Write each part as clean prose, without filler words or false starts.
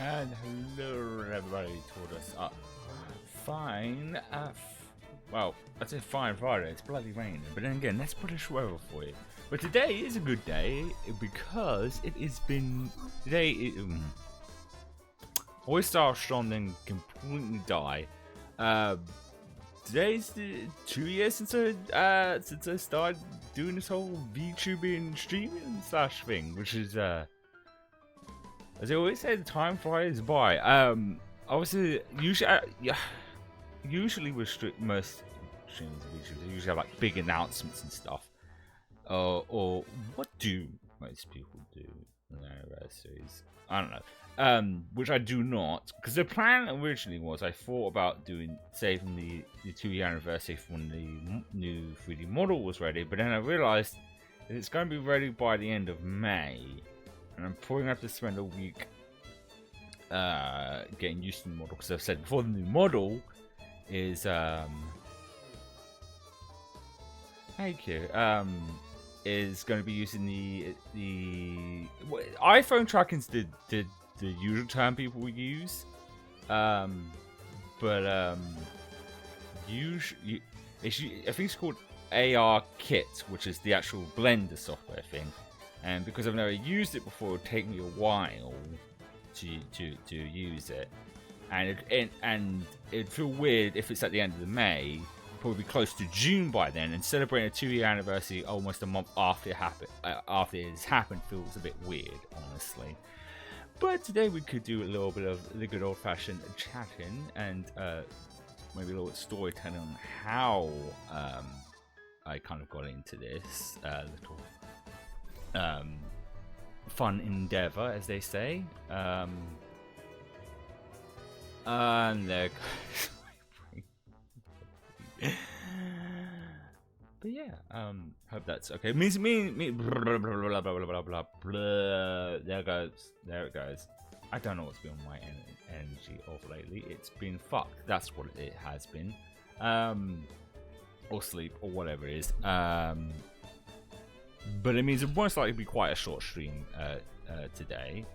And hello everybody told us fine well, I'd say fine Friday, it's bloody raining, but then again, let's put a weather for you. But today is a good day because it has been always start strong then completely die. Today's the 2 years since I started doing this whole VTubing streaming slash thing, which is as I always say, the time flies by. Obviously, usually with most streams of VTubers, they usually have like big announcements and stuff. Or what do most people do on their anniversaries? I don't know. Which I do not, because the plan originally was I thought about saving the 2-year anniversary for when the new 3D model was ready, but then I realized that it's going to be ready by the end of May. And I'm probably going to have to spend a week getting used to the model, because I've said before, the new model is is going to be using the iPhone tracking's the usual term people use, but usually I think it's called AR Kit, which is the actual Blender software thing. And because I've never used it before, it would take me a while to use it, and it'd feel weird if it's at the end of May, probably close to June by then, and celebrating a 2-year anniversary almost a month after it has happened feels a bit weird, honestly. But today we could do a little bit of the good old-fashioned chatting and maybe a little storytelling on how I kind of got into this little fun endeavor, as they say. And there goes my brain. But yeah, hope that's okay. Me, blah, blah, blah, blah, blah, blah, blah. There it goes. I don't know what's been on my energy of lately. It's been fucked. That's what it has been. Or sleep, or whatever it is. But it means it most likely be quite a short stream today.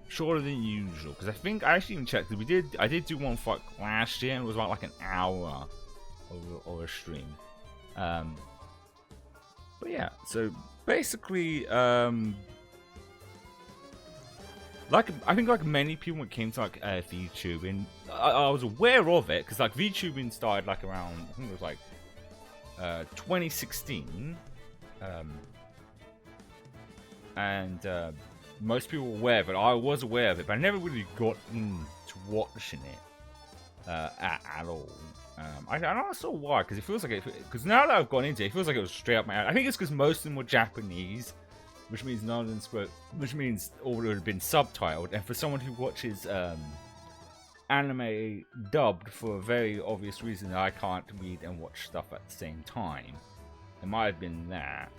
Shorter than usual, because I think I actually even checked that I did do one fuck last year, and it was about like an hour of a stream. But yeah, so basically, like I think like many people when it came to like VTubing, I was aware of it because like VTubing started like around, I think it was like 2016. And most people were aware of it. I was aware of it, but I never really got into watching it at all. I don't know why, because it feels like because now that I've gone into it, it feels like it was straight up my alley. I think it's because most of them were Japanese, which means none of them spoke, which means all would have been subtitled. And for someone who watches anime dubbed, for a very obvious reason, I can't read and watch stuff at the same time. It might have been that,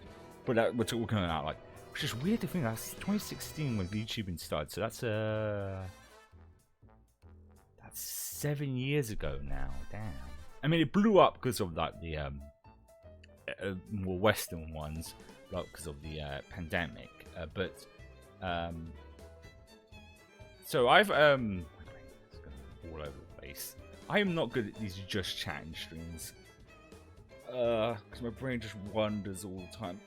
but we're talking about like, which is weird to think that's 2016 when VTubing started. So that's 7 years ago now. Damn. I mean, it blew up because of like the more Western ones, like because of the pandemic. But so I've all over the place. I am not good at these just chatting streams. Because my brain just wanders all the time.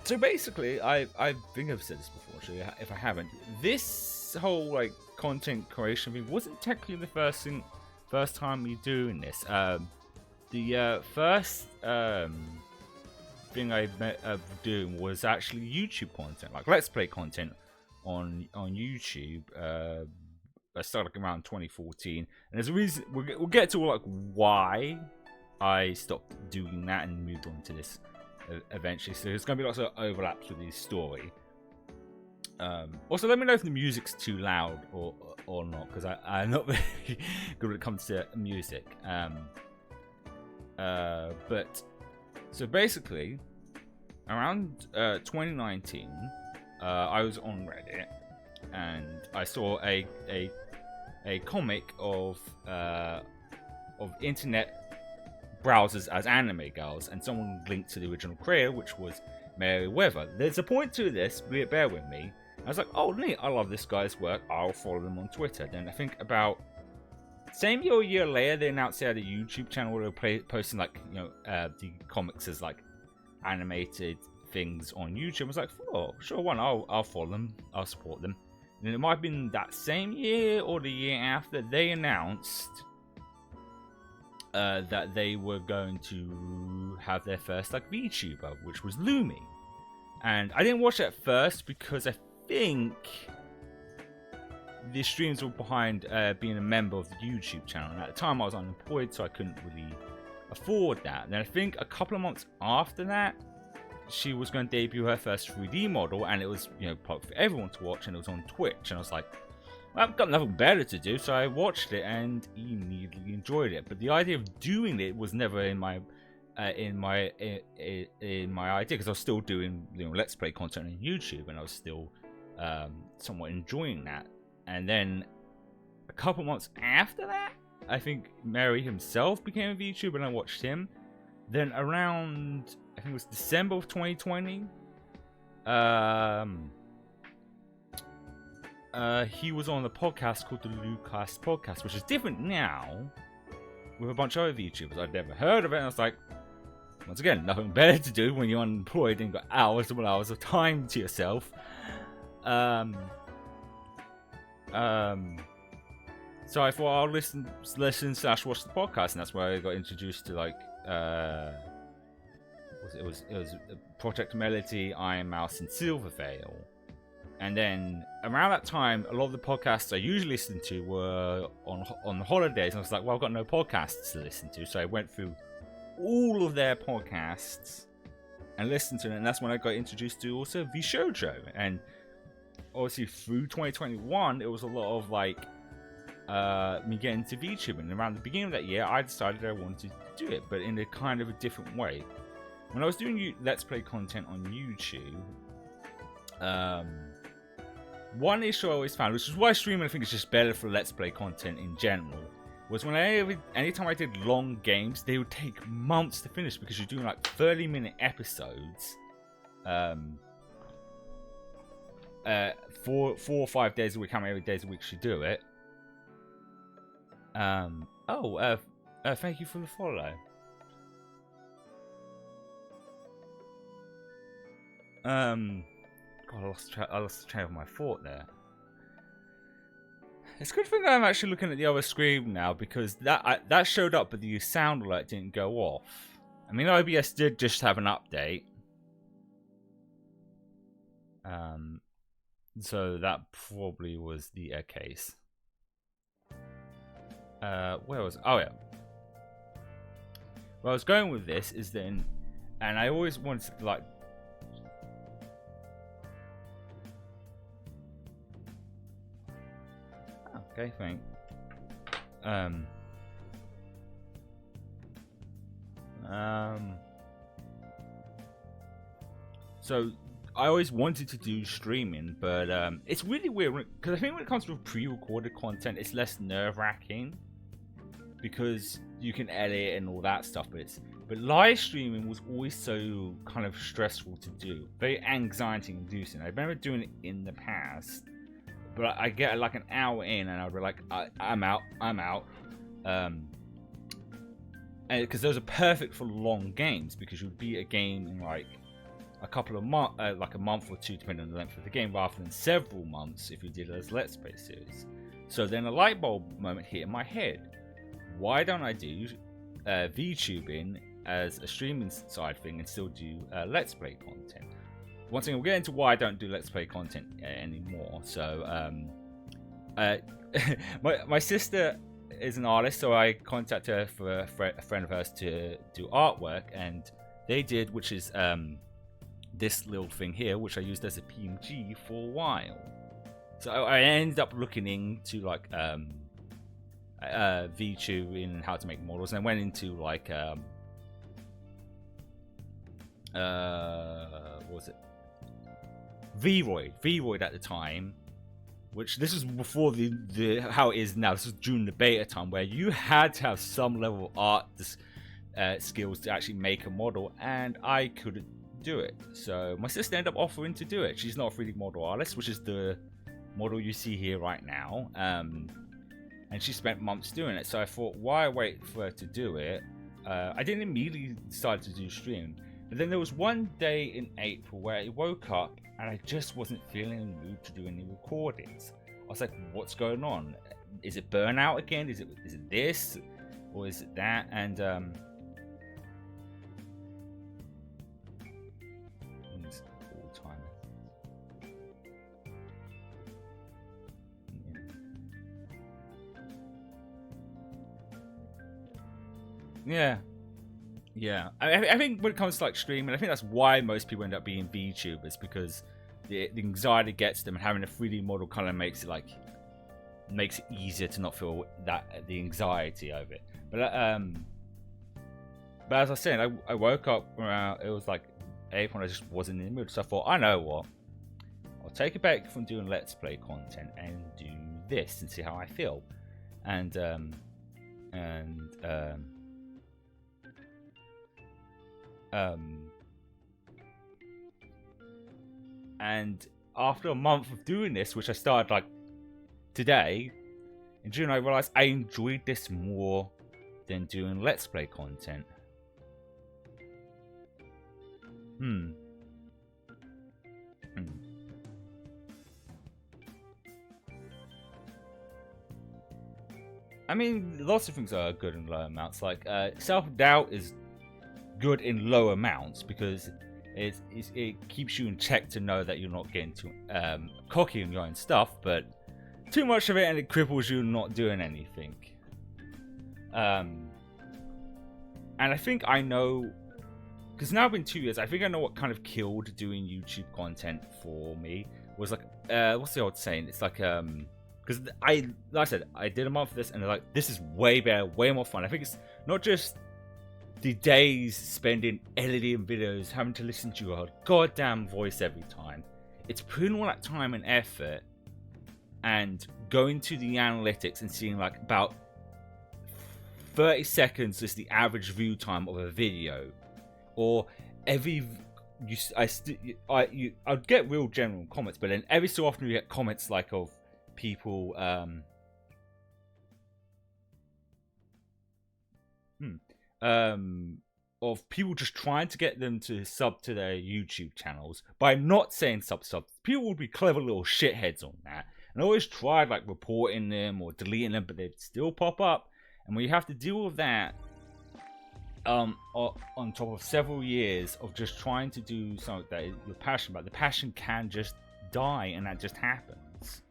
So basically, I think I've said this before, actually, if I haven't. This whole like content creation thing wasn't technically the first time me doing this. The first thing I doing was actually YouTube content, like Let's Play content on YouTube. I started like around 2014, and there's a reason. We'll get to like why I stopped doing that and moved on to this eventually. So there's going to be lots of overlaps with this story. Also, let me know if the music's too loud or not, because I'm not very good when it comes to music. But so basically, around 2019, I was on Reddit and I saw a comic of internet browsers as anime girls, and someone linked to the original creator, which was Mary Weather. There's a point to this, bear with me. I was like, oh neat, I love this guy's work, I'll follow them on Twitter. Then I think about same year or a year later, they announced they had a YouTube channel where they were posting like, you know, the comics as like animated things on YouTube. I was like, oh, sure, one, I'll follow them, I'll support them. And it might have been that same year or the year after they announced that they were going to have their first like VTuber, which was Lumi. And I didn't watch it at first because I think the streams were behind being a member of the YouTube channel. And at the time I was unemployed, so I couldn't really afford that. And then I think a couple of months after that, she was going to debut her first 3D model, and it was, you know, public for everyone to watch, and it was on Twitch. And I was like, well, I've got nothing better to do, so I watched it and immediately enjoyed it. But the idea of doing it was never in my idea, because I was still doing, you know, let's play content on YouTube, and I was still somewhat enjoying that. And then a couple months after that, I think Mary himself became a VTuber, and I watched him. Then around, I think it was December of 2020, he was on a podcast called the Lucas Podcast, which is different now, with a bunch of other VTubers. I'd never heard of it, and I was like, once again, nothing better to do when you're unemployed and got hours and hours of time to yourself. So I thought I'll listen / watch the podcast, and that's where I got introduced to like it was Project Melody, Iron Mouse, and Silverveil. And then around that time, a lot of the podcasts I usually listen to were on the holidays, and I was like, well, I've got no podcasts to listen to, so I went through all of their podcasts and listened to them, and that's when I got introduced to also VShojo. And obviously through 2021, it was a lot of like me getting into VTuber, and around the beginning of that year, I decided I wanted to do it, but in a kind of a different way. When I was doing Let's Play content on YouTube, one issue I always found, which is why streaming I think is just better for Let's Play content in general, was when anytime I did long games, they would take months to finish because you're doing like 30-minute episodes, 4 or 5 days a week, how many days a week you do it. Thank you for the follow. God, I lost track of my thought there. It's a good thing I'm actually looking at the other screen now, because that showed up, but the sound alert didn't go off. I mean, OBS did just have an update. So that probably was the case. Where was... Oh, yeah. Where I was going with this is then... And I always wanted to, like... Okay, thank. So I always wanted to do streaming, but it's really weird because I think when it comes to pre-recorded content, it's less nerve-wracking because you can edit and all that stuff. But live streaming was always so kind of stressful to do, very anxiety-inducing. I remember doing it in the past. But I get like an hour in, and I'd be like, I'm out. And because those are perfect for long games, because you'd beat a game in like a couple of months, like a month or two, depending on the length of the game, rather than several months if you did it as Let's Play series. So then a light bulb moment hit in my head. Why don't I do VTubing as a streaming side thing and still do Let's Play content? Once again, we'll get into why I don't do Let's Play content anymore. So, my sister is an artist, so I contacted her for a friend of hers to do artwork, and they did, which is this little thing here, which I used as a PNG for a while. So I ended up looking into like VTubing and how to make models, and I went into like what was it? Vroid at the time, which this is before the how it is now. This was during the beta time, where you had to have some level of art skills to actually make a model, and I could do it. So my sister ended up offering to do it. She's not a 3D model artist, which is the model you see here right now. And she spent months doing it. So I thought, why wait for her to do it? I didn't immediately decide to do stream. But then there was one day in April where I woke up and I just wasn't feeling in the mood to do any recordings. I was like, what's going on? Is it burnout again? Is it this? Or is it that? And yeah. I think when it comes to like streaming, I think that's why most people end up being VTubers, because the anxiety gets them, and having a 3D model kind of makes it easier to not feel the anxiety of it. But as I said, I woke up around, it was like April, and I just wasn't in the mood. So I thought, I know what, I'll take a break from doing Let's Play content and do this and see how I feel. And after a month of doing this, which I started like today, in June, I realized I enjoyed this more than doing Let's Play content. I mean, lots of things are good in low amounts. Like self-doubt is good in low amounts because it keeps you in check to know that you're not getting too cocky on your own stuff, but too much of it and it cripples you not doing anything. And I think I know, because now it's been 2 years, I think I know what kind of killed doing YouTube content for me. Was like, what's the old saying? It's like, because like I said, I did a month of this and they're like, this is way better, way more fun. I think it's not just the days spending editing videos, having to listen to your goddamn voice every time. It's putting all that time and effort and going to the analytics and seeing like about 30 seconds is the average view time of a video, or every I'd get real general comments, but then every so often you get comments like of people of people just trying to get them to sub to their YouTube channels by not saying sub. People would be clever little shitheads on that, and I always tried like reporting them or deleting them, but they'd still pop up. And when you have to deal with that on top of several years of just trying to do something that you're passionate about, the passion can just die, and that just happens.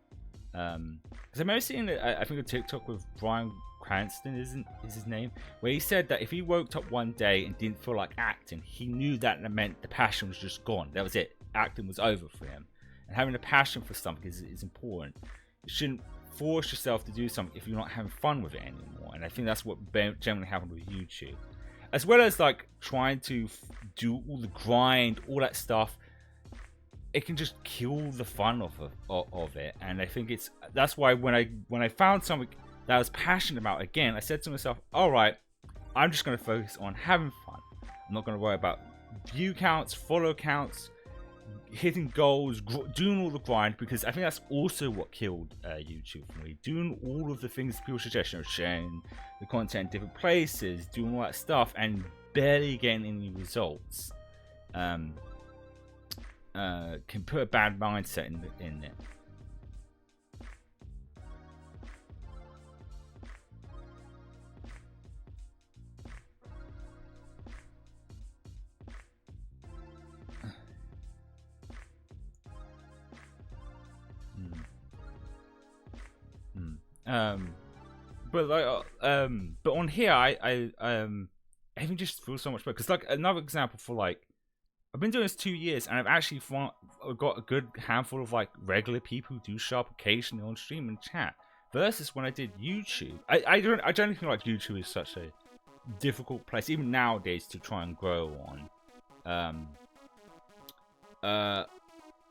Because I remember seeing I think a TikTok with Brian Cranston is his name, where he said that if he woke up one day and didn't feel like acting, he knew that meant the passion was just gone. That was it. Acting was over for him. And having a passion for something is important. You shouldn't force yourself to do something if you're not having fun with it anymore. And I think that's what generally happened with YouTube, as well as like trying to do all the grind, all that stuff. It can just kill the fun of it. And I think that's why when I found something that I was passionate about again, I said to myself, all right, I'm just going to focus on having fun. I'm not going to worry about view counts, follow counts, hitting goals, doing all the grind, because I think that's also what killed YouTube for me. Doing all of the things people suggest, sharing the content in different places, doing all that stuff, and barely getting any results. Can put a bad mindset in it. But on here, I even just feel so much better, because like another example for like, I've been doing this 2 years, and I've actually got a good handful of like regular people who do show up occasionally on stream and chat. Versus when I did YouTube, I don't feel like YouTube is such a difficult place even nowadays to try and grow on.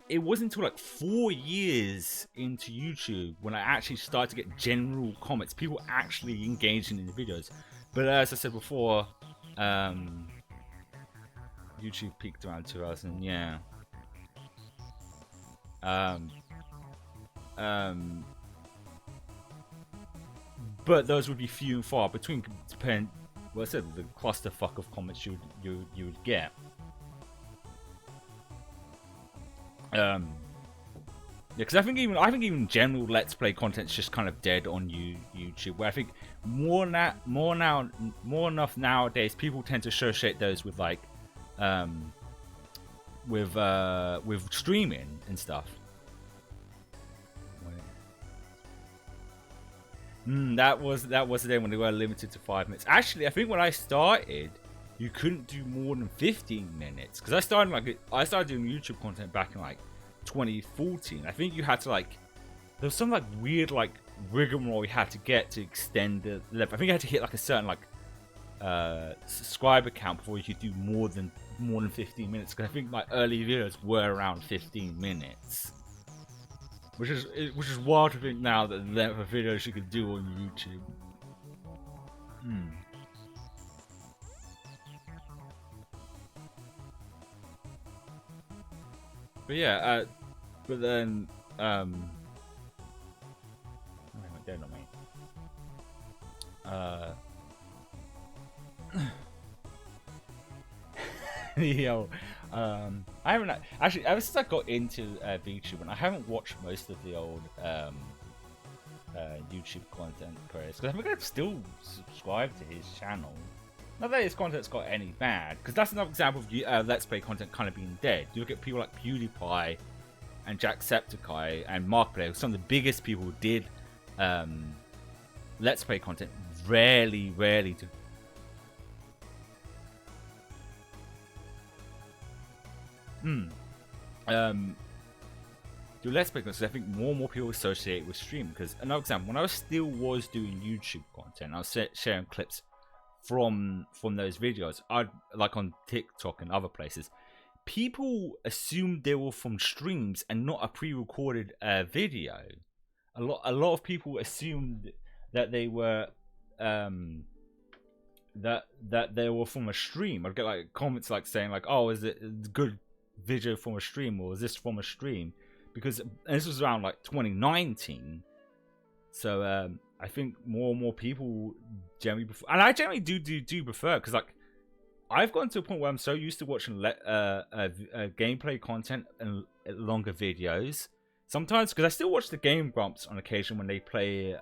It wasn't until like 4 years into YouTube when I actually started to get general comments, people actually engaging in the videos. But as I said before, YouTube peaked around 2000. Yeah. But those would be few and far between. Depend. Well, I said the clusterfuck of comments you would get. Yeah, because I think even general Let's Play content's just kind of dead on YouTube. Where I think more enough nowadays, people tend to associate those with like, with streaming and stuff. That was the day when they were limited to 5 minutes. Actually, I think when I started, you couldn't do more than 15 minutes. Because I started doing YouTube content back in like 2014. I think you had to like, there was some like weird like rigmarole you had to get to extend the length. I think you had to hit like a certain like subscriber count before you could do more than 15 minutes. Because I think my early videos were around 15 minutes. Which is wild to think now that the length of videos you could do on YouTube. But yeah, but then oh, they're not me. Yo, I haven't actually ever since I got into VTuber, and I haven't watched most of the old YouTube content creators because I think I've still subscribed to his channel. Not that his content's got any bad, because that's another example of Let's Play content kind of being dead. You look at people like PewDiePie and Jacksepticeye and Markiplier, some of the biggest people who did Let's Play content, rarely do. Do Let's Play because I think more and more people associate with stream. Because another example, when I was doing YouTube content, I was sharing clips from those videos. I'd like on TikTok and other places. People assumed they were from streams and not a pre-recorded video. A lot of people assumed that they were that they were from a stream. I'd get like comments like saying like, "Oh, is it a good video from a stream, or is this from a stream?" Because this was around like 2019, so I think more and more people generally prefer, and I generally do prefer, because like I've gotten to a point where I'm so used to watching gameplay content and longer videos. Sometimes, because I still watch the Game Grumps on occasion when they play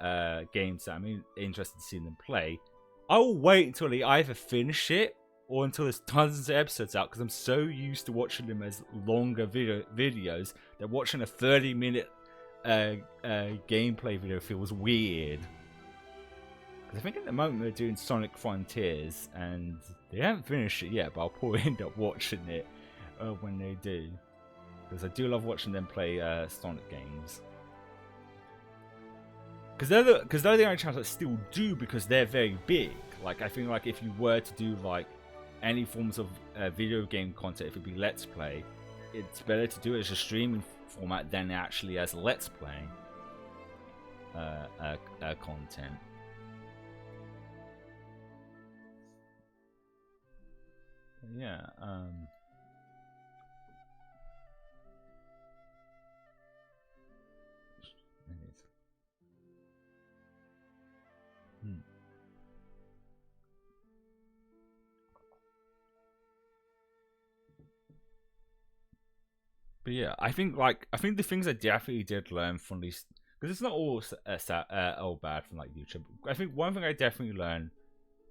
games that I'm interested in seeing them play. I will wait until they either finish it or until there's tons of episodes out, because I'm so used to watching them as longer videos that watching a 30-minute gameplay video feels weird. Because I think at the moment they're doing Sonic Frontiers, and they haven't finished it yet, but I'll probably end up watching it when they do. Because I do love watching them play Sonic games. Because they're the only channels that still do, because they're very big. Like, I think like if you were to do like any forms of video game content, if it be Let's Play, it's better to do it as a streaming format than actually as Let's Play content. Yeah. But yeah, I think the things I definitely did learn from these, because it's not all bad from like YouTube. I think one thing I definitely learned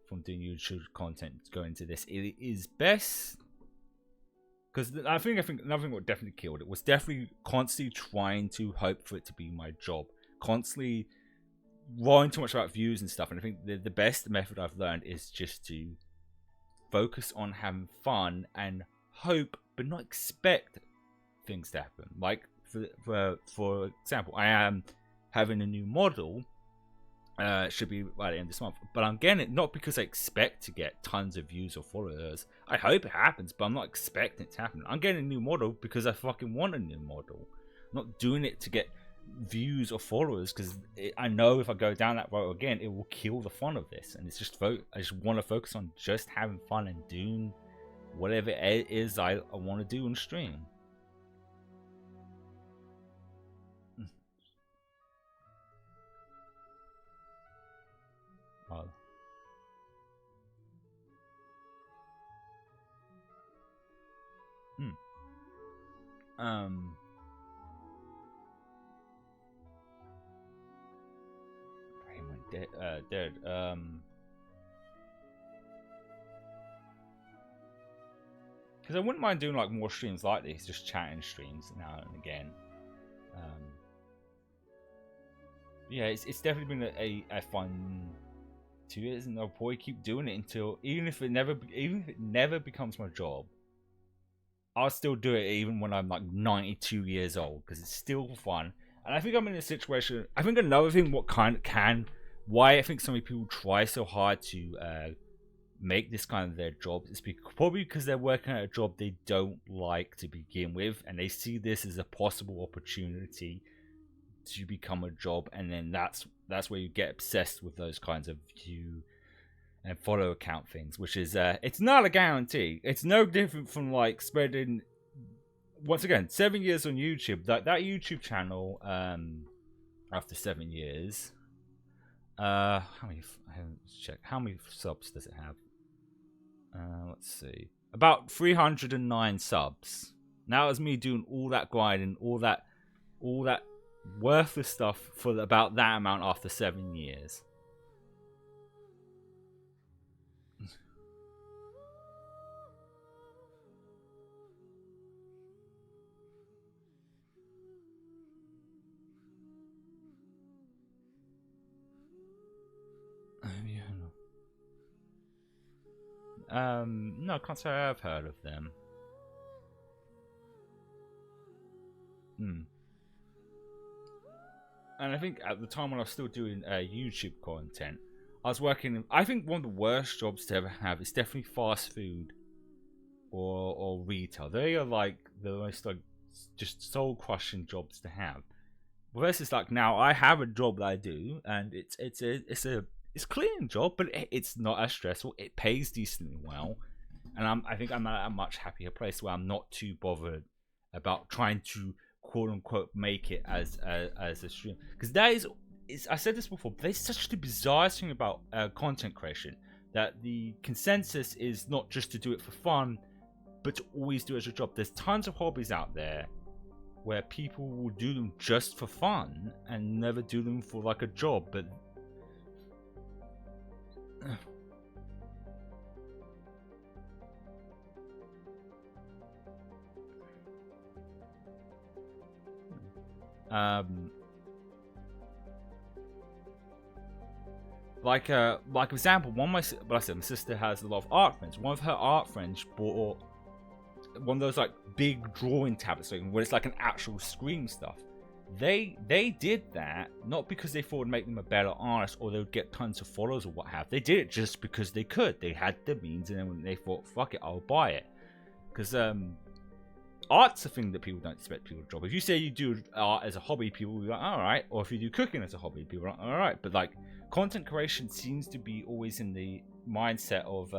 from doing YouTube content going into this, it is best, because I think another thing what definitely killed it was definitely constantly trying to hope for it to be my job, constantly worrying too much about views and stuff. And I think the best method I've learned is just to focus on having fun and hope, but not expect things to happen. Like for example, I am having a new model, should be by the end of this month, but I'm getting it not because I expect to get tons of views or followers. I hope it happens, but I'm not expecting it to happen. I'm getting a new model because I fucking want a new model. I'm not doing it to get views or followers, because I know if I go down that road again, it will kill the fun of this. And it's just I just want to focus on just having fun and doing whatever it is I want to do on stream. Oh. Brain went dead. Because I wouldn't mind doing like more streams like this, just chatting streams now and again. Yeah, it's definitely been a fun 2 years, and I'll probably keep doing it until even if it never becomes my job. I'll still do it even when I'm like 92 years old because it's still fun. And I think I'm in a situation. I think another thing, why I think so many people try so hard to make this kind of their job is probably because they're working at a job they don't like to begin with, and they see this as a possible opportunity to become a job, and then that's where you get obsessed with those kinds of view and follow account things, which is it's not a guarantee. It's no different from like spreading, once again, 7 years on YouTube. That YouTube channel after 7 years, how many, I haven't checked, how many subs does it have? Let's see, about 309 subs. Now it's me doing all that grinding, all that worthless stuff for about that amount after 7 years. No, I can't say I've heard of them. And I think at the time when I was still doing YouTube content, I was working. I think one of the worst jobs to ever have is definitely fast food or retail. They are like the most like just soul crushing jobs to have. Versus like now, I have a job that I do, and it's a clean job, but it's not as stressful. It pays decently well, and I think I'm at a much happier place where I'm not too bothered about trying to quote unquote make it as a stream, because that is I said this before, but there's such a bizarre thing about content creation, that the consensus is not just to do it for fun, but to always do it as a job. There's tons of hobbies out there where people will do them just for fun and never do them for like a job, but like example, my sister has a lot of art friends. One of her art friends bought one of those like big drawing tablets where it's like an actual screen stuff. They did that not because they thought it would make them a better artist or they would get tons of followers or what have. They did it just because they could. They had the means, and then they thought, fuck it, I'll buy it. Because art's a thing that people don't expect people to drop. If you say you do art as a hobby, people will be like, alright. Or if you do cooking as a hobby, people are like, alright. But like content creation seems to be always in the mindset of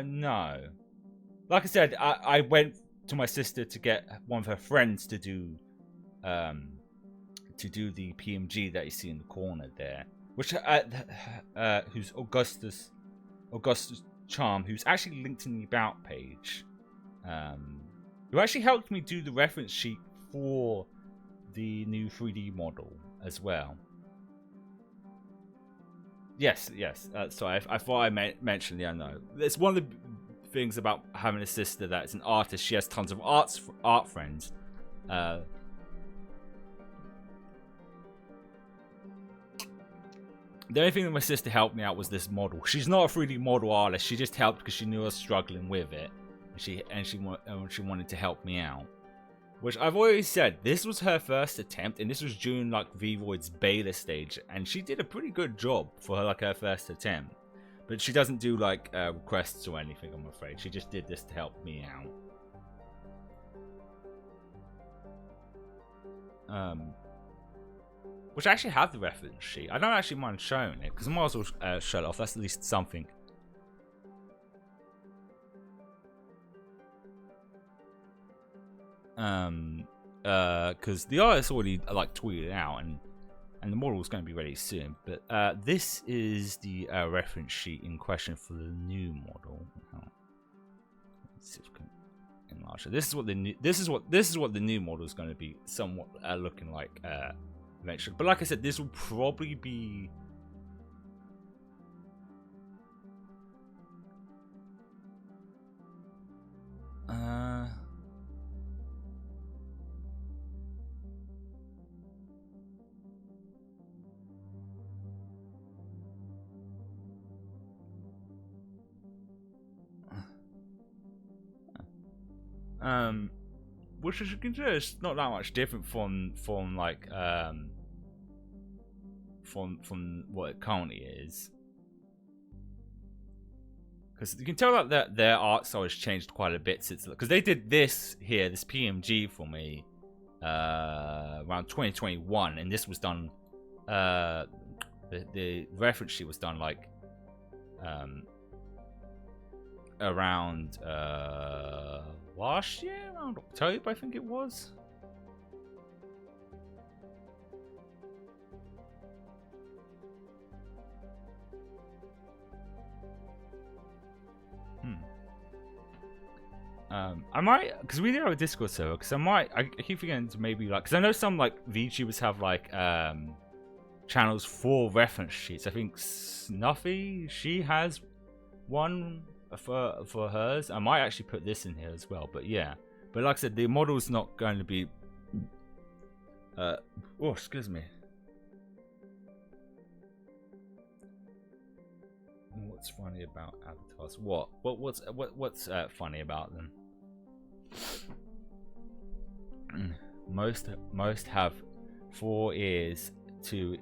no. Like I said, I went to my sister to get one of her friends to do the PMG that you see in the corner there, which who's Augustus Charm, who's actually linked in the about page, who actually helped me do the reference sheet for the new 3D model as well. Yes. Sorry, I thought I mentioned. Yeah, no. It's one of the things about having a sister that's an artist. She has tons of art friends. The only thing that my sister helped me out was this model. She's not a 3D model artist. She just helped because she knew I was struggling with it, and she wanted to help me out. Which I've always said, this was her first attempt, and this was during like V-Void's beta stage, and she did a pretty good job for her first attempt. But she doesn't do like requests or anything, I'm afraid. She just did this to help me out. which I actually have the reference sheet. I don't actually mind showing it because I might as well show it off. That's at least something. Because the artist already like tweeted it out, and the model is going to be ready soon. But this is the reference sheet in question for the new model. Let's see if we can enlarge it. This is what the new model is going to be somewhat looking like eventually. But like I said, this will probably be. Which as you can see, it's not that much different from like from what it currently is, because you can tell that their art style has changed quite a bit since, because they did this here, this PMG for me around 2021, and this was done the reference sheet was done like around last year, around October, I think it was. I might, because we do have a Discord server, because I keep forgetting to maybe like, because I know some like VTubers have like channels for reference sheets. I think Snuffy, she has one for hers. I might actually put this in here as well, but yeah. But like I said, the model's not going to be oh, excuse me. What's funny about avatars? What's funny about them? Most have 4 ears, two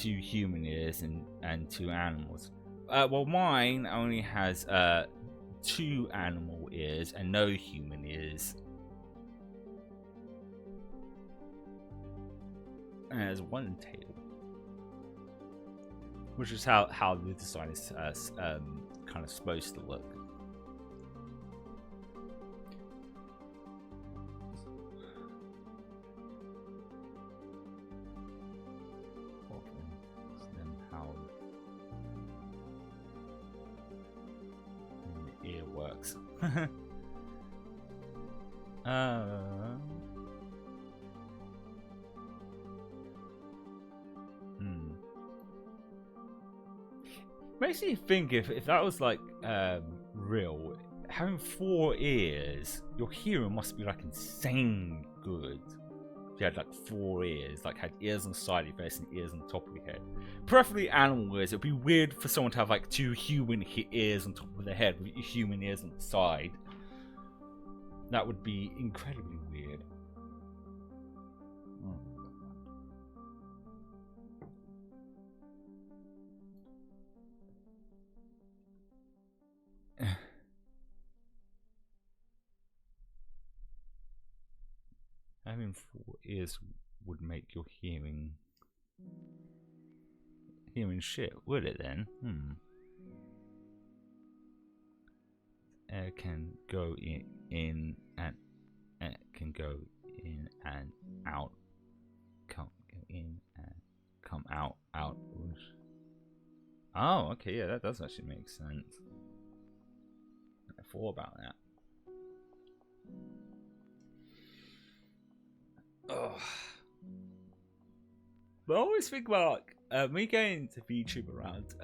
human ears, and 2 animals. Well, mine only has 2 animal ears and no human ears. And it has 1 tail, which is how the design is kind of supposed to look. Ear works. Makes me think if that was like real, having 4 ears, your hearing must be like insane good. If you had like 4 ears, like had ears on the side of your face and ears on the top of your head. Preferably animal ears. It'd be weird for someone to have like 2 human ears on top of their head with human ears on the side. That would be incredibly weird. Having 4 ears would make your hearing shit, would it then? Air can go in and can go in and out. Come in and come out. Oh, okay, yeah, that does actually make sense. I thought about that. Oh. But I always think about me getting to VTuber around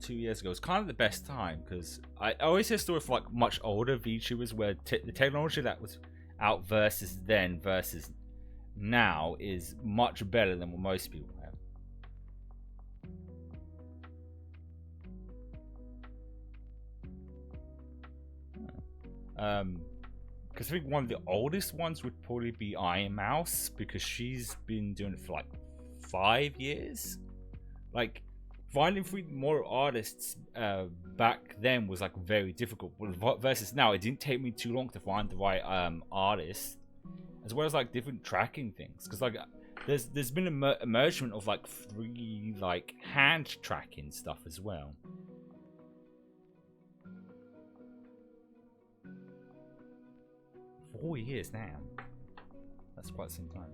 2 years ago was kind of the best time, because I always hear stories for like much older VTubers where the technology that was out versus then versus now is much better than what most people have. Because I think one of the oldest ones would probably be Iron Mouse, because she's been doing it for like 5 years. Like finding more artists back then was like very difficult, versus now it didn't take me too long to find the right artist, as well as like different tracking things. Because like there's been a mergement of like 3 like hand tracking stuff as well. For 4 years now. That's quite some time.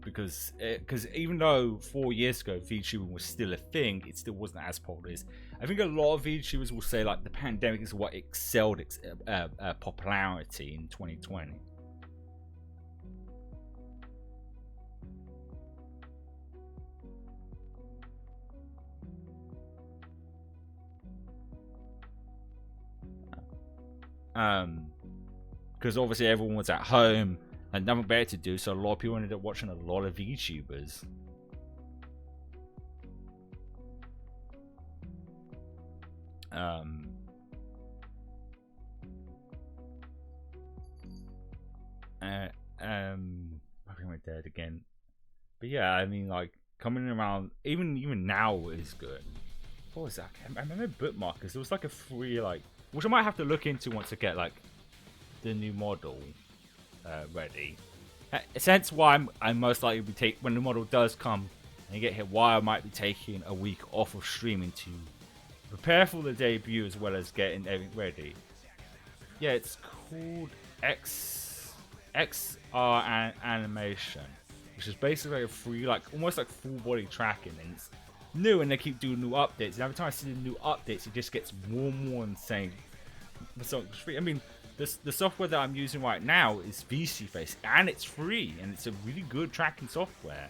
Because even though 4 years ago VTuber was still a thing, it still wasn't as popular. I think a lot of VTubers will say like the pandemic is what excelled popularity in 2020. Because obviously everyone was at home and nothing better to do, so a lot of people ended up watching a lot of VTubers. I think we're dead again. But yeah, I mean, like coming around, even now is good. What was that? I remember bookmarkers. There was like a free like, which I might have to look into once I get like the new model ready. Since why I'm most likely to be when the model does come and you get hit, why I might be taking a week off of streaming to prepare for the debut as well as getting everything ready. Yeah, it's called XR animation, which is basically a free, like almost like full body tracking, and it's new and they keep doing new updates. And every time I see the new updates, it just gets more and more insane. So I mean, the software that I'm using right now is VC Face, and it's free, and it's a really good tracking software.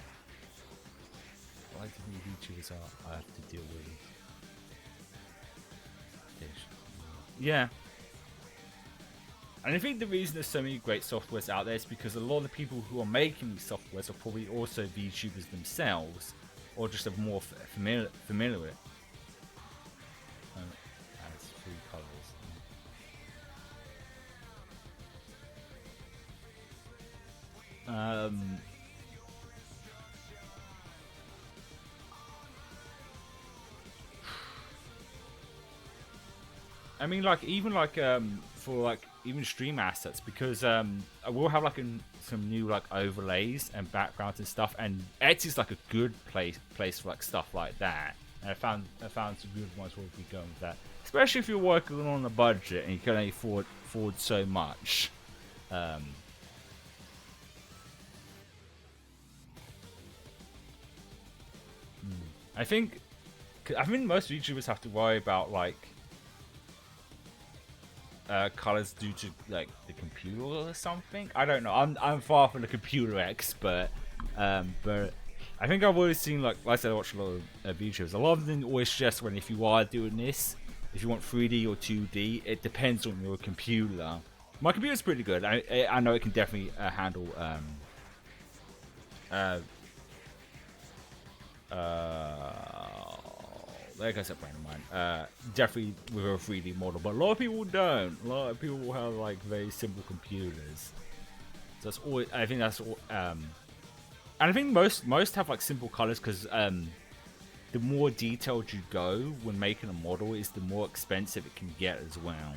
I like the new YouTubers I have to deal with. Yeah. And I think the reason there's so many great softwares out there is because a lot of the people who are making these softwares are probably also VTubers themselves, or just are more familiar with it. That's 3 colors. I mean, like even like for like even stream assets, because I will have like some new like overlays and backgrounds and stuff, and Etsy's like a good place for like stuff like that. And I found some good ones where we go with that, especially if you're working on a budget and you can only afford so much. I think most YouTubers have to worry about like colors due to like the computer or something. I don't know. I'm far from a computer expert, but I think I've always seen like I said, I watch a lot of VTubers. A lot of them always suggest when if you are doing this, if you want 3D or 2D, it depends on your computer. My computer's pretty good. I know it can definitely handle like I said, friend of mine, definitely with a 3D model, but a lot of people don't. A lot of people will have like very simple computers. So that's always, I think that's all, and I think most have like simple colors because the more detailed you go when making a model, is the more expensive it can get as well.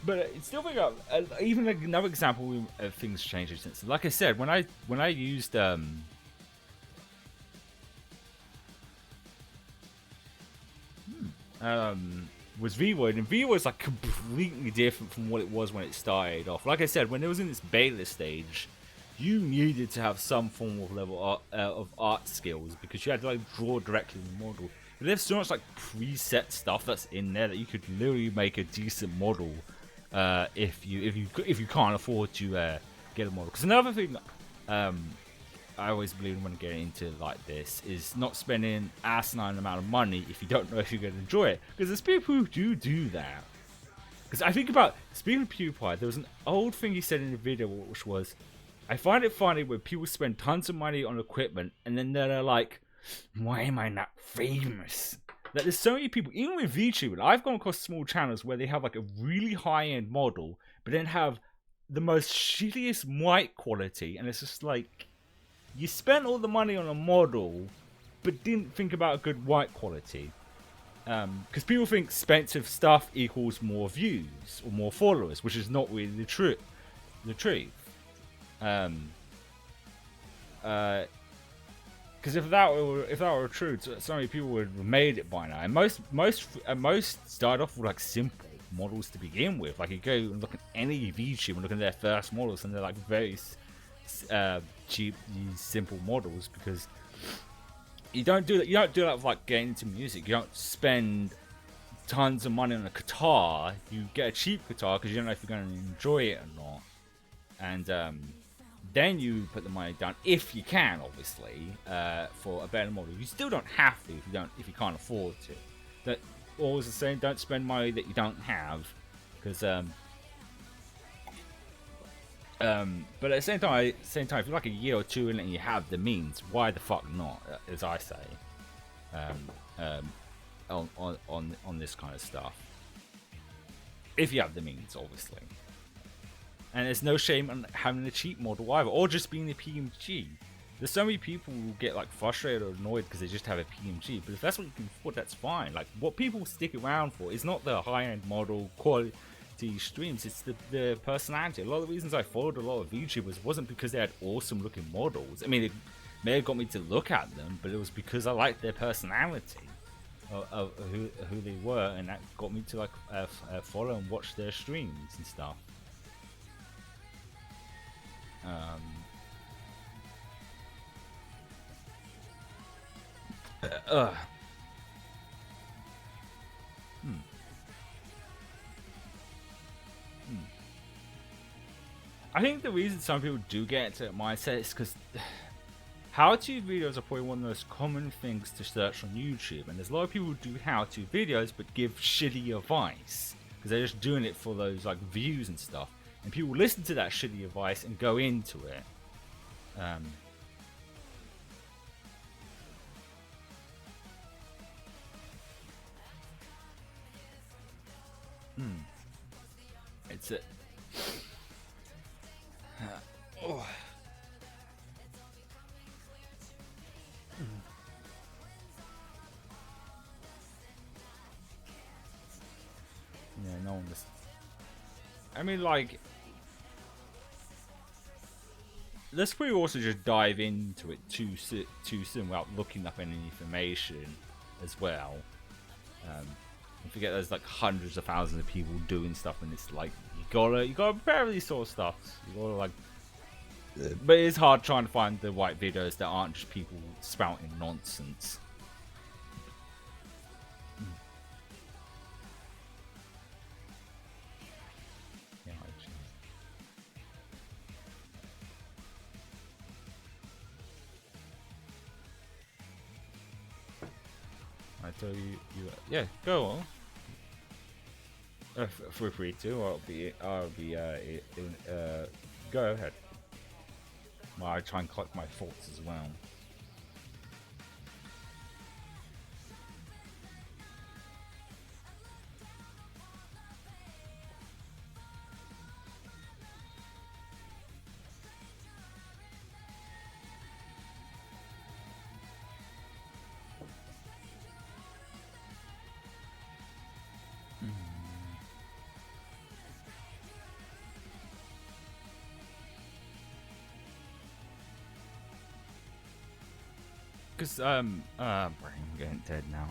But it's still think even another example of things changing since. Like I said, when I used was Void, and Void is like completely different from what it was when it started off. Like I said, when it was in its beta stage, you needed to have some form of level of art skills because you had to like draw directly in the model. But there's so much like preset stuff that's in there that you could literally make a decent model. If you can't afford to get a model, because another thing I always believe when getting into like this is not spending asinine amount of money if you don't know if you're going to enjoy it, because there's people who do that. Because I think about, speaking of PewDiePie, there was an old thing he said in the video which was, I find it funny when people spend tons of money on equipment and then they're like, Why am I not famous? Like, there's so many people, even with VTuber, I've gone across small channels where they have like a really high-end model, but then have the most shittiest mic quality, and it's just like, you spent all the money on a model, but didn't think about good mic quality. Because people think expensive stuff equals more views or more followers, which is not really the truth. Because if that were true, so many people would have made it by now. And most started off with like simple models to begin with. Like you go and look at any VTuber and look at their first models, and they're like very cheap, simple models, because you don't do that. You don't do that with like getting into music. You don't spend tons of money on a guitar. You get a cheap guitar because you don't know if you're going to enjoy it or not. And then you put the money down, if you can, obviously, for a better model. You still don't have to if you can't afford to. That always the same. Don't spend money that you don't have, because but at the same time, if you're like a year or two in it and you have the means, why the fuck not? As I say, on this kind of stuff, if you have the means, obviously. And there's no shame on having a cheap model either, or just being a PMG. There's so many people who get like frustrated or annoyed because they just have a PMG, but if that's what you can afford, that's fine. Like, what people stick around for is not the high-end model quality streams, it's the personality. A lot of the reasons I followed a lot of VTubers wasn't because they had awesome looking models. I mean, it may have got me to look at them, but it was because I liked their personality of who they were, and that got me to like follow and watch their streams and stuff. I think the reason some people do get into that mindset is because how-to videos are probably one of the most common things to search on YouTube, and there's a lot of people who do how-to videos but give shitty advice because they're just doing it for those like views and stuff, and people listen to that shitty advice and go into it. It's a oh. Yeah, no one listens. I mean, like, let's probably also just dive into it too soon without looking up any information as well. Don't forget, there's like hundreds of thousands of people doing stuff, and it's like you gotta prepare for these sort of stuff. You gotta like, but it's hard trying to find the right videos that aren't just people spouting nonsense. Yeah, I tell you, yeah, go on. Feel free to. I'll be. Go ahead. Well, I try and collect my thoughts as well. Because I'm getting dead now.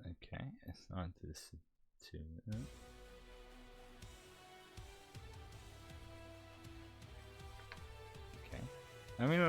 Okay, it's not this too. Okay, I mean,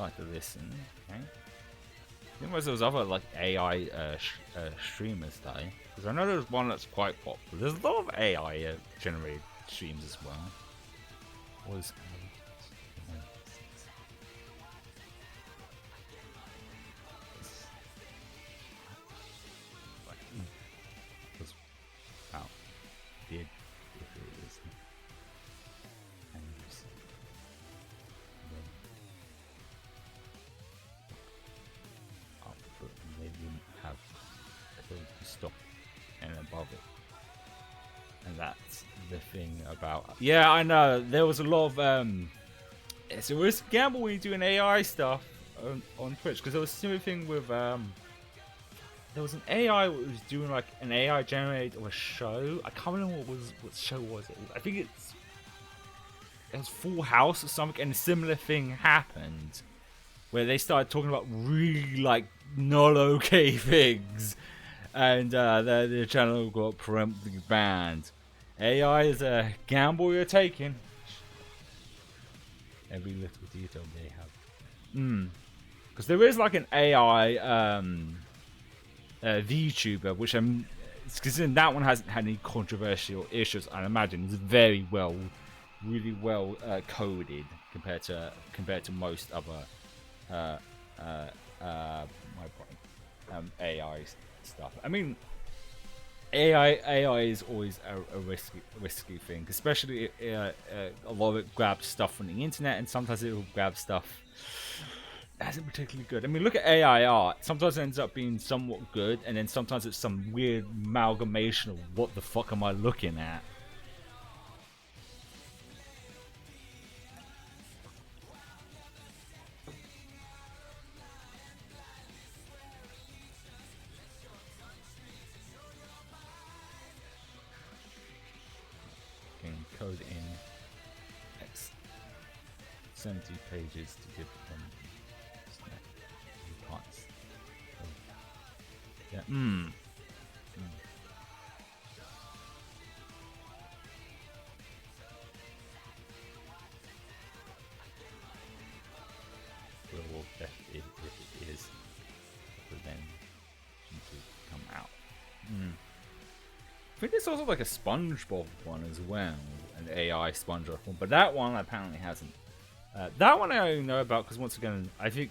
Start to listen. Okay. I think there was other like AI streamers though, because I know there's one that's quite popular. There's a lot of AI generated streams as well. Was wow, did if it is, and they didn't have a code to stop and above it. And that's the thing about... Yeah, I know. There was a lot of... It's a risk gamble when you do an AI stuff on Twitch. Because there was a similar thing with... there was an AI that was doing like an AI generated of a show. I can't remember what show was it. I think it was Full House or something. And a similar thing happened. Where they started talking about really like not okay things. And the channel got peremptorily banned. AI is a gamble you're taking. Every little detail they have. Because there is like an AI VTuber, which because that one hasn't had any controversial issues. I imagine it's very well, really well coded compared to most other AI stuff. I mean, AI is always a risky thing, especially a lot of it grabs stuff from the internet, and sometimes it will grab stuff that isn't particularly good. I mean, look at AI art. Sometimes it ends up being somewhat good, and then sometimes it's some weird amalgamation of what the fuck am I looking at. Code in X 70 pages to give them parts. Yeah. Well, if it is, but then to come out. I think there's also like a SpongeBob one as well, an AI SpongeBob one, but that one apparently hasn't. That one I only know about because once again, I think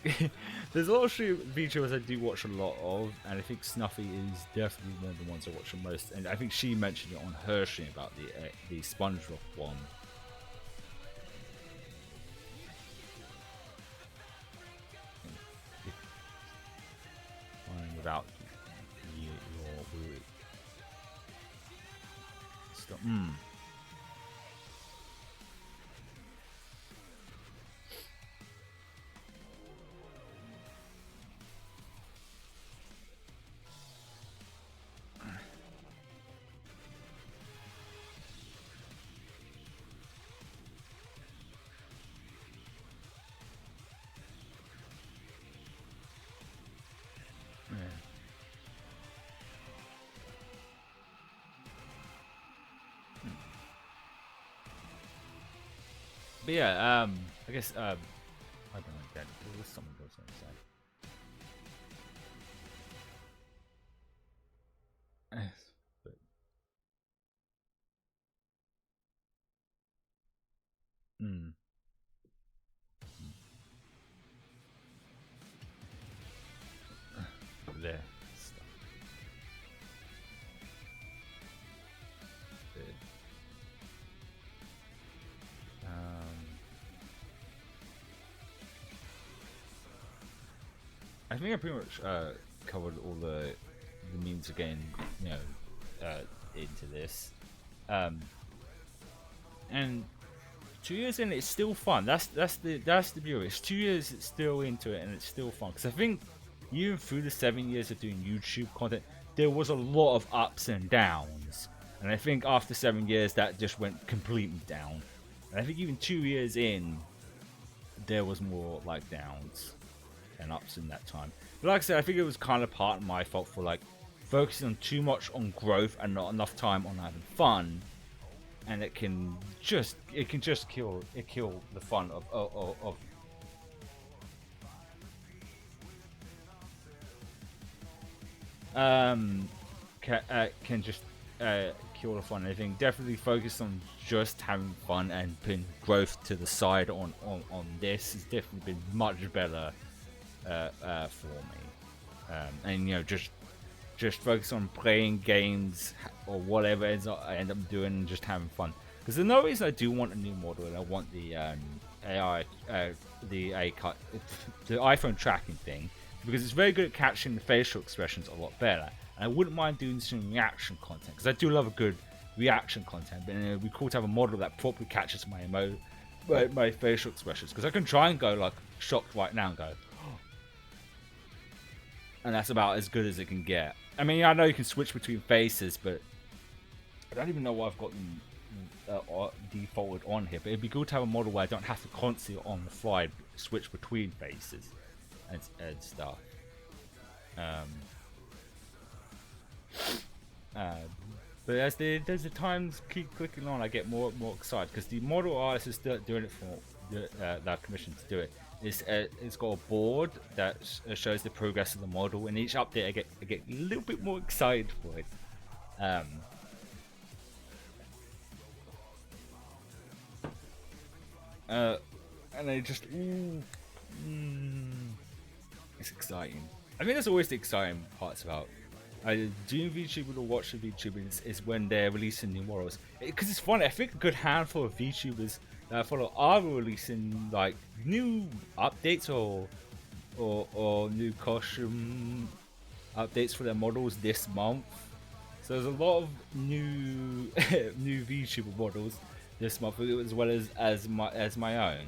there's a lot of VTubers I do watch a lot of, and I think Snuffy is definitely one of the ones I watch the most. And I think she mentioned it on her stream about the SpongeBob one. Without your stop. But yeah, I guess I don't know. There was something else I was going to say. But there stuff. I think I pretty much covered all the means again, you know, into this. And 2 years in, it's still fun. That's the beauty. It's 2 years, it's still into it, and it's still fun. Because I think even through the 7 years of doing YouTube content, there was a lot of ups and downs. And I think after 7 years, that just went completely down. And I think even 2 years in, there was more like downs and ups in that time. But like I said, I think it was kind of part of my fault for like focusing on too much on growth and not enough time on having fun, and it can just kill the fun of can just kill the fun. I think definitely focus on just having fun and putting growth to the side on this has definitely been much better for me. And you know, just focus on playing games or whatever I end up doing and just having fun. Because there's no reason I do want a new model and I want the AI, the iPhone tracking thing, because it's very good at capturing the facial expressions a lot better. And I wouldn't mind doing some reaction content, because I do love a good reaction content, but it'd be cool to have a model that properly catches my facial expressions, because I can try and go like shocked right now and go, and that's about as good as it can get. I mean, I know you can switch between faces, but I don't even know why I've got them defaulted on here. But it'd be good to have a model where I don't have to constantly on the fly switch between faces and stuff. But as the times keep clicking on, I get more and more excited, because the model artist is still doing it for that commission to do it. It's got a board that shows the progress of the model, and each update I get a little bit more excited for it. And I just it's exciting. I think that's always the exciting parts about doing VTuber or watching VTubers is when they're releasing new models, because it's fun. I think a good handful of VTubers that I follow are releasing like new updates or new costume updates for their models this month. So there's a lot of new new VTuber models this month, as well as my own.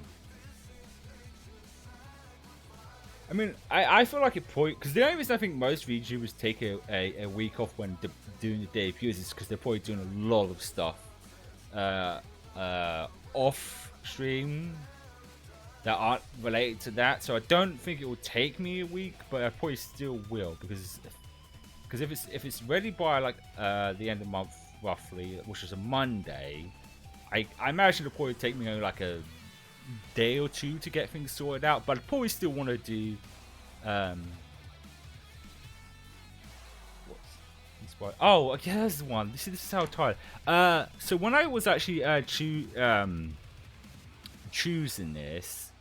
I mean, I feel like it probably, because the only reason I think most VTubers take a week off when doing the debuts is because they're probably doing a lot of stuff off stream that aren't related to that. So I don't think it will take me a week, but I probably still will, because if it's ready by like the end of the month roughly, which is a Monday, I imagine it'll probably take me like a day or two to get things sorted out, but I probably still want to do oh yeah, there's the one. This is how tired. So when I was actually choosing this,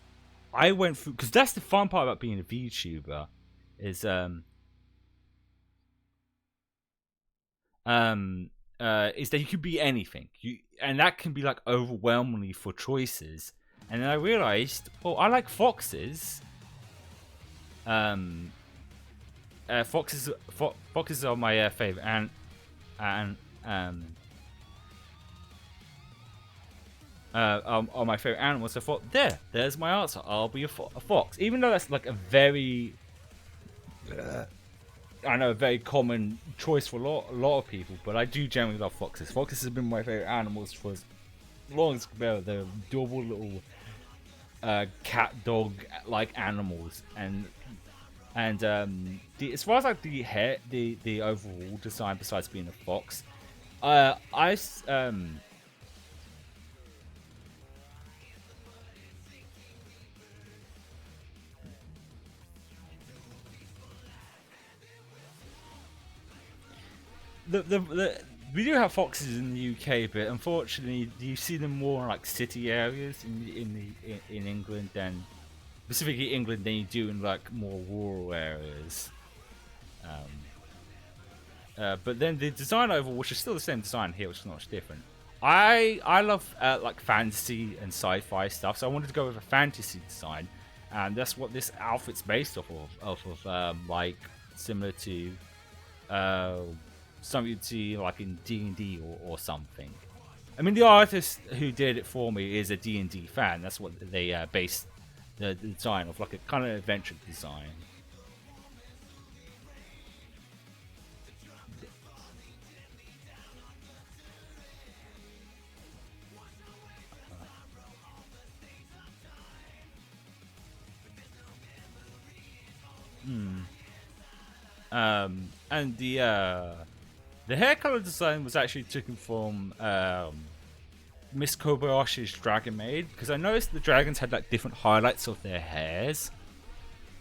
I went through, because that's the fun part about being a VTuber, is is that you could be anything, and that can be like overwhelmingly for choices. And then I realized, oh, I like foxes. Foxes are my favorite, and are my favorite animals. So I thought, there's my answer. I'll be a fox, even though that's like a very, I know, a very common choice for a lot of people. But I do generally love foxes. Foxes have been my favorite animals for as long as they're adorable little cat dog like animals, and as far as like the hair, the overall design, besides being a fox, we do have foxes in the UK, but unfortunately, you see them more in like city areas in England, than specifically England, than you do in like more rural areas. But then the design overall, which is still the same design here, which is not much different. I love like fantasy and sci-fi stuff, so I wanted to go with a fantasy design, and that's what this outfit's based off of, like similar to something you'd see like in D&D or something. I mean, the artist who did it for me is a D&D fan. That's what they based the design of, like a kind of adventure design. And the hair color design was actually taken from Miss Kobayashi's Dragon Maid, because I noticed the dragons had like different highlights of their hairs.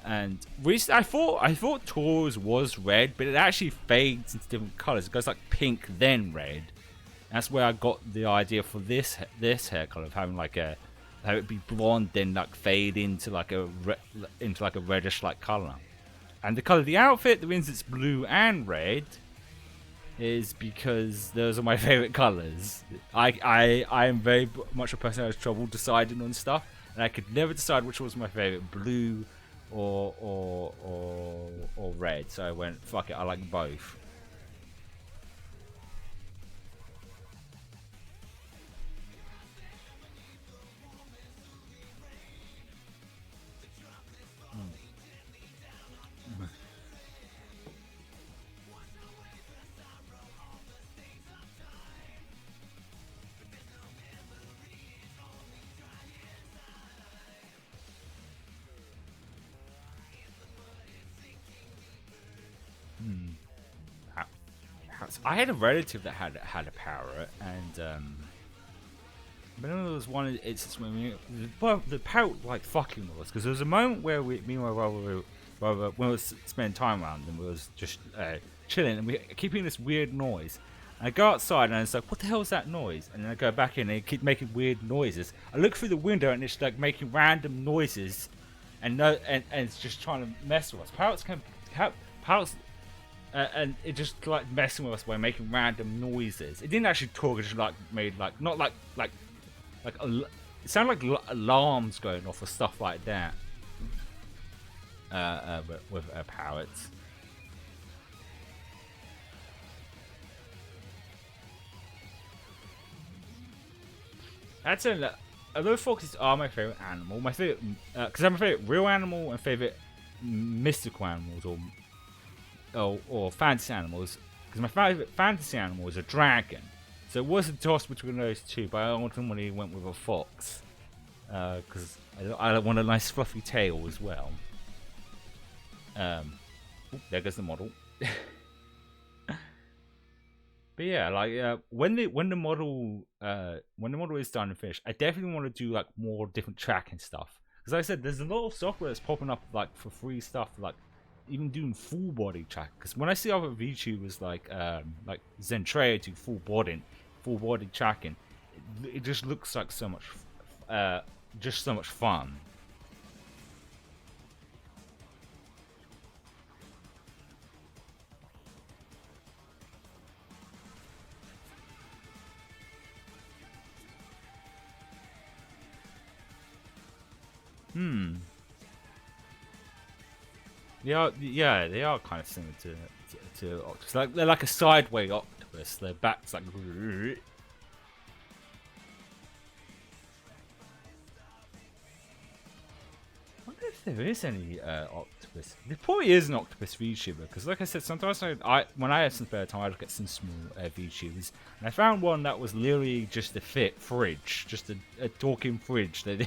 And recently, I thought Taurus was red, but it actually fades into different colors. It goes like pink, then red. That's where I got the idea for this hair color of having like a have it be blonde, then like fade into like a reddish like color. And the color of the outfit, the reason it's blue and red, is because those are my favorite colors. I am very much a person who has trouble deciding on stuff, and I could never decide which was my favorite, blue or red. So I went, fuck it, I like both. I had a relative that had a parrot, and but there was one instance when the parrot like fucking with us, because there was a moment where me and my brother when we was spending time around them, we was just chilling, and we keep hearing this weird noise. And I go outside and it's like, what the hell is that noise? And then I go back in and it keep making weird noises. I look through the window and it's like making random noises, and it's just trying to mess with us. Parrots. And it just like messing with us by making random noises. It didn't actually talk. It just like made like not like it sounded like alarms going off or stuff like that. With parrots. That's a. Although foxes are my favorite animal, my favorite because I'm my favorite real animal and favorite mystical animals or fantasy animals, because my favorite fantasy animal is a dragon. So it was a toss between those two, but I ultimately went with a fox because I want a nice fluffy tail as well. There goes the model. But yeah, like when the model is done and finished, I definitely want to do like more different tracking stuff. Because like I said, there's a lot of software that's popping up like for free stuff, like even doing full body track. Because when I see other VTubers like Zentreya do full body tracking, it just looks like so much fun. Yeah, they are kind of similar to octopus. Like they're like a sideways octopus. Their back's like. I wonder if there is any octopus. There probably is an octopus VTuber, because like I said, sometimes when I have some spare time, I look at some small VTubers, and I found one that was literally just a fridge, just a talking fridge. They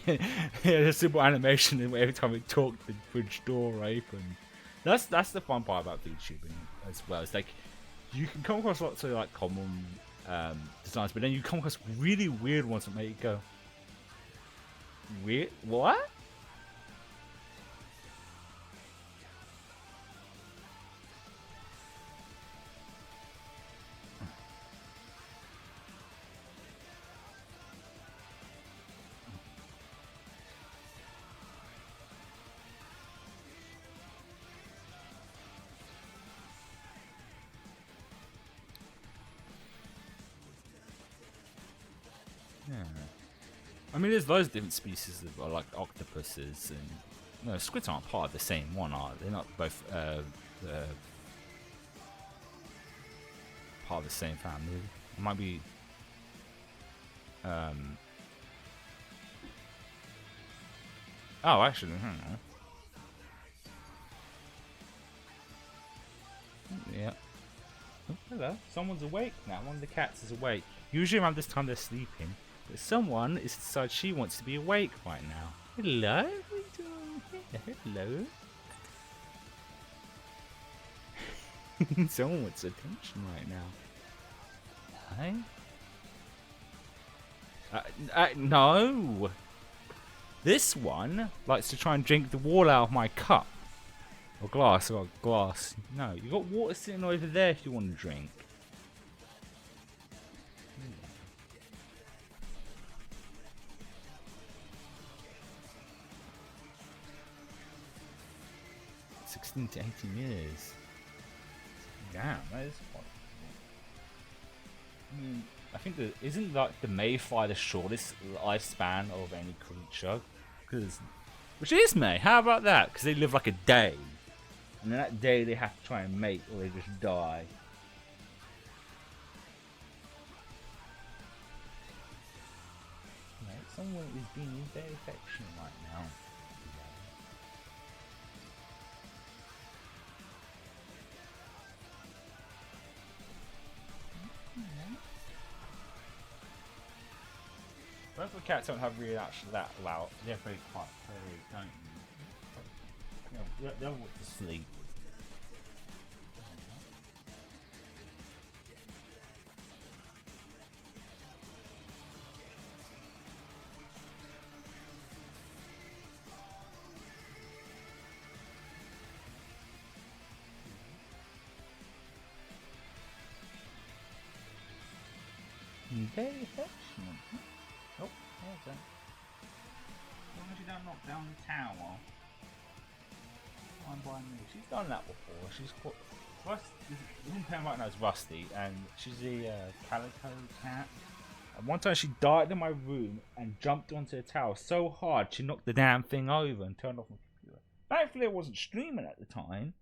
had a simple animation, and every time it talked, the fridge door opened. That's the fun part about VTubing as well. It's like you can come across lots of like common designs, but then you come across really weird ones that make you go, weird, what? Yeah. I mean, there's loads of different species of like octopuses, and no, squids aren't part of the same one, are they? They're not both part of the same family. It might be. Oh, actually, hang on. Yeah. Oh, hello. Someone's awake now. One of the cats is awake. Usually around this time they're sleeping, but someone is decided she wants to be awake right now. Hello? What are you doing here? Hello? Someone wants attention right now. Hi? No! This one likes to try and drink the water out of my cup. Or glass, I got glass. No, you got water sitting over there if you want to drink. 16 to 18 years. Damn, that is quite. I mean, I think isn't like the mayfly the shortest lifespan of any creature? Which is May. How about that? Because they live like a day, and then that day they have to try and mate, or they just die. Right, someone is being very affectionate right now. Most of the cats don't have really actually that loud. They're very quiet, don't you? They'll want to sleep. Very affectionate. Oh, there's that. Why did you knock down the tower? I'm buying me. She's done that before. She's quite. The one pen right now is Rusty, and she's a calico cat. And one time she died in my room and jumped onto the tower so hard she knocked the damn thing over and turned off my computer. Thankfully, I wasn't streaming at the time.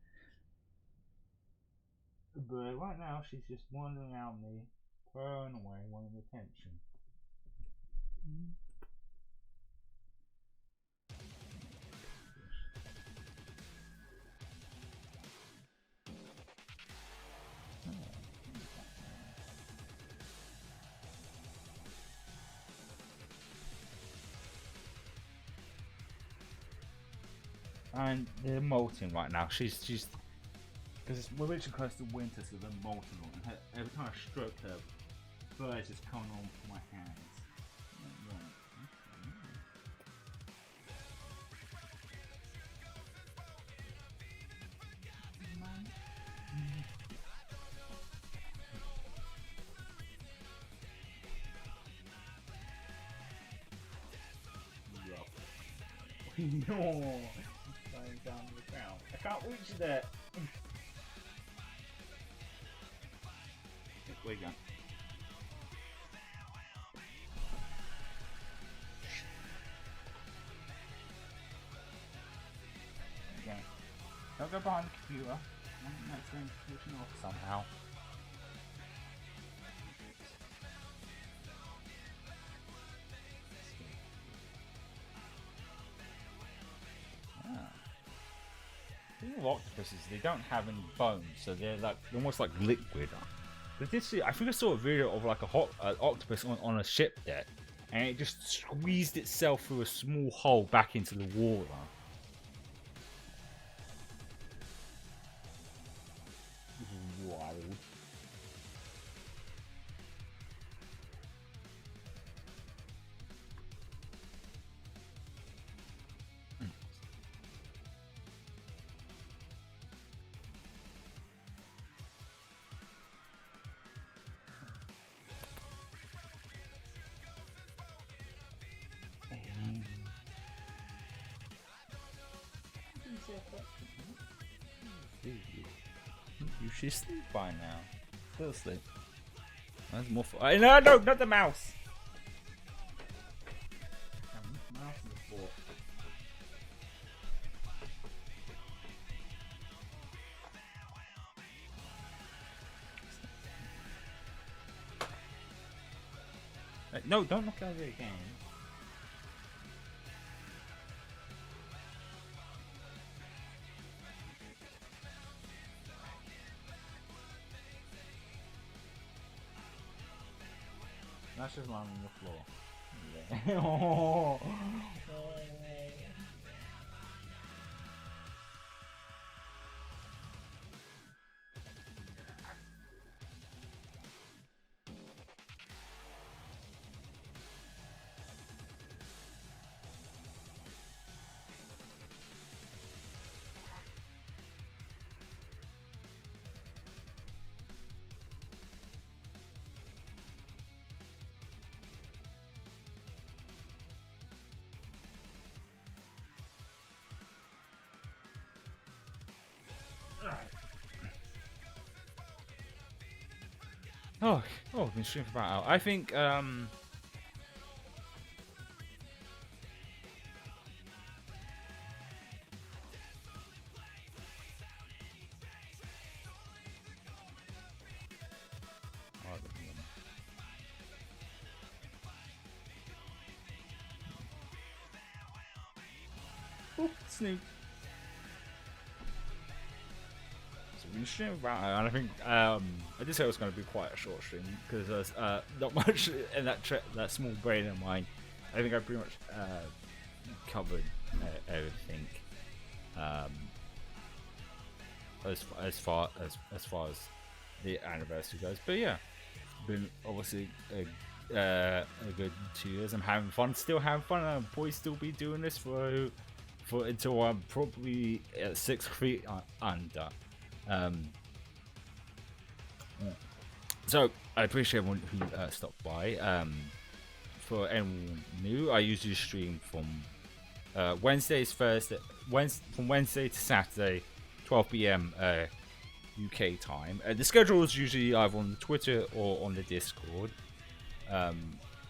But right now, she's just wandering around me, purring away, wanting attention. And they're molting right now. She's because we're reaching close to winter, so they're molting. And every time I stroke her, fur is just coming on my hands. No, going down the ground. I can't reach that. Where you going? Okay. Don't go behind the computer. That's going to push off somehow. The thing with octopuses, they don't have any bones, so they're almost like liquid. But I think I saw a video of like an octopus on a ship deck, and it just squeezed itself through a small hole back into the water. This is wild. You should sleep by now. Still asleep. That's more fun. No, not the mouse! Mouse in the floor. No, don't knock over again. That's just lying on the floor. Yeah. Oh. Oh, I've been streaming for about an hour. I think oh, Snoop. So we've been streaming for about an hour, and I think I did say it was going to be quite a short stream because there's not much in that small brain of mine. I think I pretty much covered everything. As far as the anniversary goes, but yeah, it's been obviously a good 2 years. I'm having fun, still having fun, and I'll probably still be doing this for until I'm probably 6 feet under. So I appreciate everyone who stopped by. For anyone new, I usually stream from from Wednesday to Saturday, 12 p.m. UK time. The schedule is usually either on Twitter or on the Discord.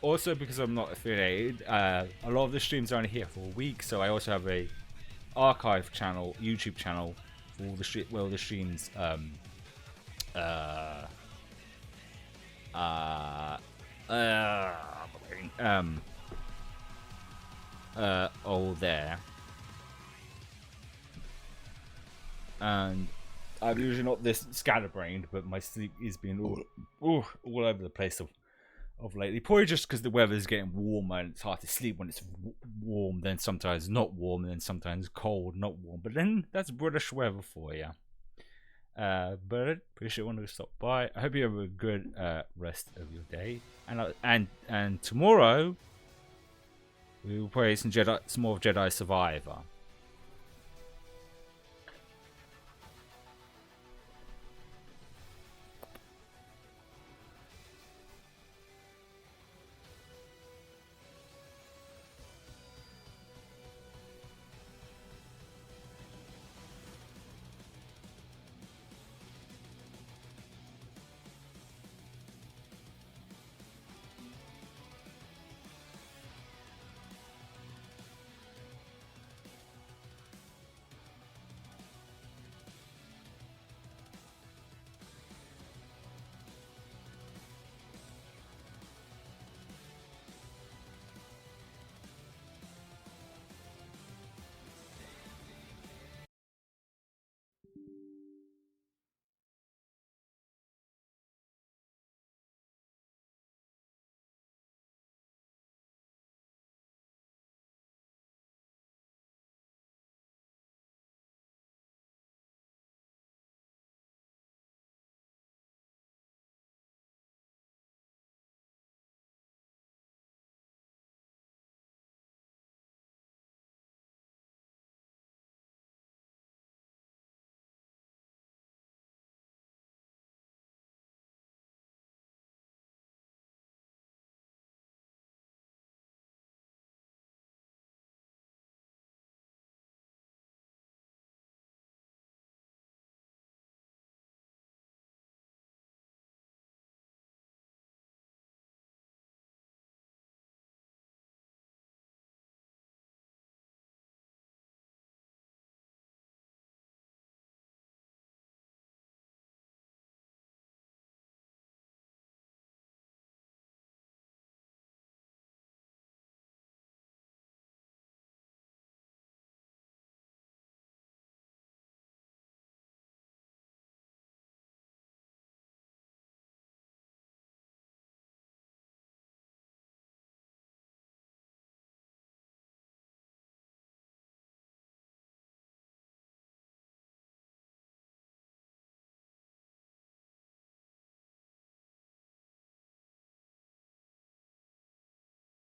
Also, because I'm not affiliated, a lot of the streams are only here for a week, so I also have a archive channel, YouTube channel, for all the streams all there. And I'm usually not this scatterbrained, but my sleep is being all over the place of lately. Probably just because the weather is getting warmer and it's hard to sleep when it's warm. Then sometimes not warm, and then sometimes cold, not warm. But then that's British weather for you. But I appreciate everyone who stopped by. I hope you have a good rest of your day. And tomorrow we will play some more of Jedi Survivor.